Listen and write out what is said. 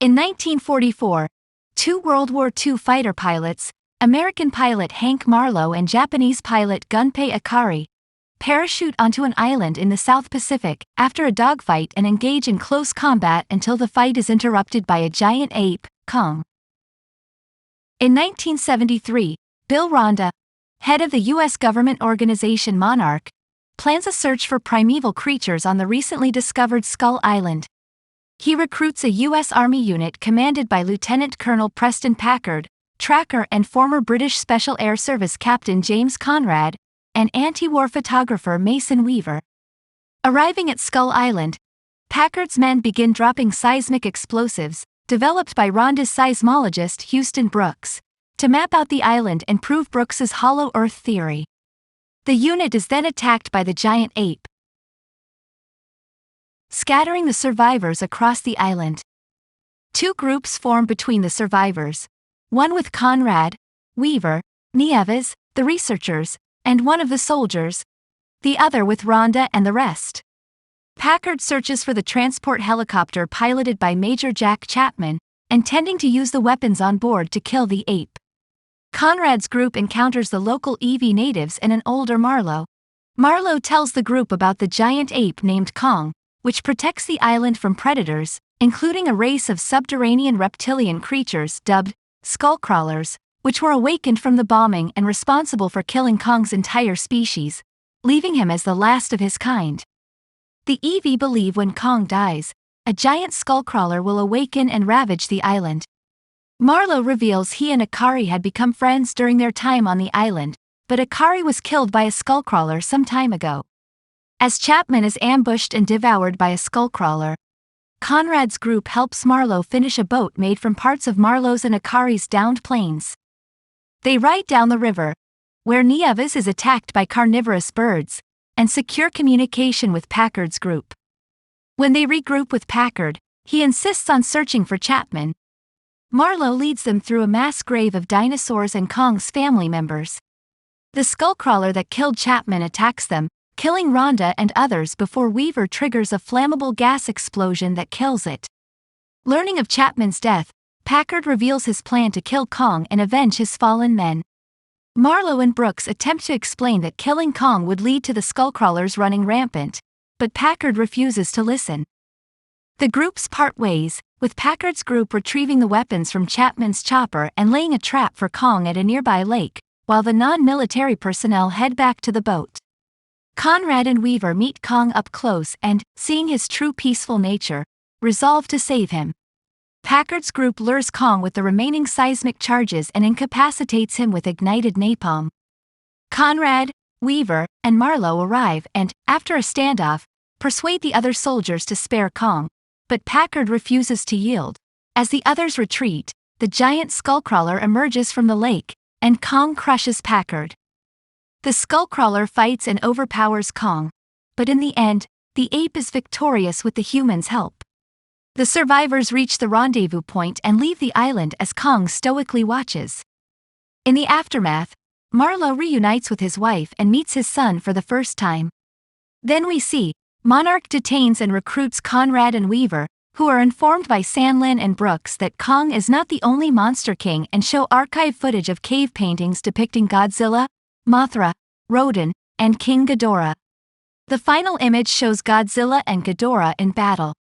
In 1944, two World War II fighter pilots, American pilot Hank Marlowe and Japanese pilot Gunpei Akari, parachute onto an island in the South Pacific after a dogfight and engage in close combat until the fight is interrupted by a giant ape, Kong. In 1973, Bill Ronda, head of the U.S. government organization Monarch, plans a search for primeval creatures on the recently discovered Skull Island. He recruits a U.S. Army unit commanded by Lieutenant Colonel Preston Packard, tracker and former British Special Air Service Captain James Conrad, and anti-war photographer Mason Weaver. Arriving at Skull Island, Packard's men begin dropping seismic explosives, developed by Ronda's seismologist Houston Brooks, to map out the island and prove Brooks's hollow Earth theory. The unit is then attacked by the giant ape, scattering the survivors across the island. Two groups form between the survivors, one with Conrad, Weaver, Nieves, the researchers, and one of the soldiers, the other with Ronda and the rest. Packard searches for the transport helicopter piloted by Major Jack Chapman, intending to use the weapons on board to kill the ape. Conrad's group encounters the local Eevee natives and an older Marlowe. Marlowe tells the group about the giant ape named Kong, which protects the island from predators, including a race of subterranean reptilian creatures dubbed skullcrawlers, which were awakened from the bombing and responsible for killing Kong's entire species, leaving him as the last of his kind. The Eevee believe when Kong dies, a giant skullcrawler will awaken and ravage the island. Marlowe reveals he and Akari had become friends during their time on the island, but Akari was killed by a skullcrawler some time ago. As Chapman is ambushed and devoured by a skullcrawler, Conrad's group helps Marlowe finish a boat made from parts of Marlowe's and Akari's downed planes. They ride down the river, where Nieves is attacked by carnivorous birds, and secure communication with Packard's group. When they regroup with Packard, he insists on searching for Chapman. Marlowe leads them through a mass grave of dinosaurs and Kong's family members. The skullcrawler that killed Chapman attacks them, killing Ronda and others before Weaver triggers a flammable gas explosion that kills it. Learning of Chapman's death, Packard reveals his plan to kill Kong and avenge his fallen men. Marlowe and Brooks attempt to explain that killing Kong would lead to the skullcrawlers running rampant, but Packard refuses to listen. The groups part ways, with Packard's group retrieving the weapons from Chapman's chopper and laying a trap for Kong at a nearby lake, while the non-military personnel head back to the boat. Conrad and Weaver meet Kong up close and, seeing his true peaceful nature, resolve to save him. Packard's group lures Kong with the remaining seismic charges and incapacitates him with ignited napalm. Conrad, Weaver, and Marlowe arrive and, after a standoff, persuade the other soldiers to spare Kong, but Packard refuses to yield. As the others retreat, the giant skullcrawler emerges from the lake, and Kong crushes Packard. The skullcrawler fights and overpowers Kong, but in the end, the ape is victorious with the humans' help. The survivors reach the rendezvous point and leave the island as Kong stoically watches. In the aftermath, Marlowe reunites with his wife and meets his son for the first time. Then we see, Monarch detains and recruits Conrad and Weaver, who are informed by Sandlin and Brooks that Kong is not the only monster king and show archive footage of cave paintings depicting Godzilla, Mothra, Rodan, and King Ghidorah. The final image shows Godzilla and Ghidorah in battle.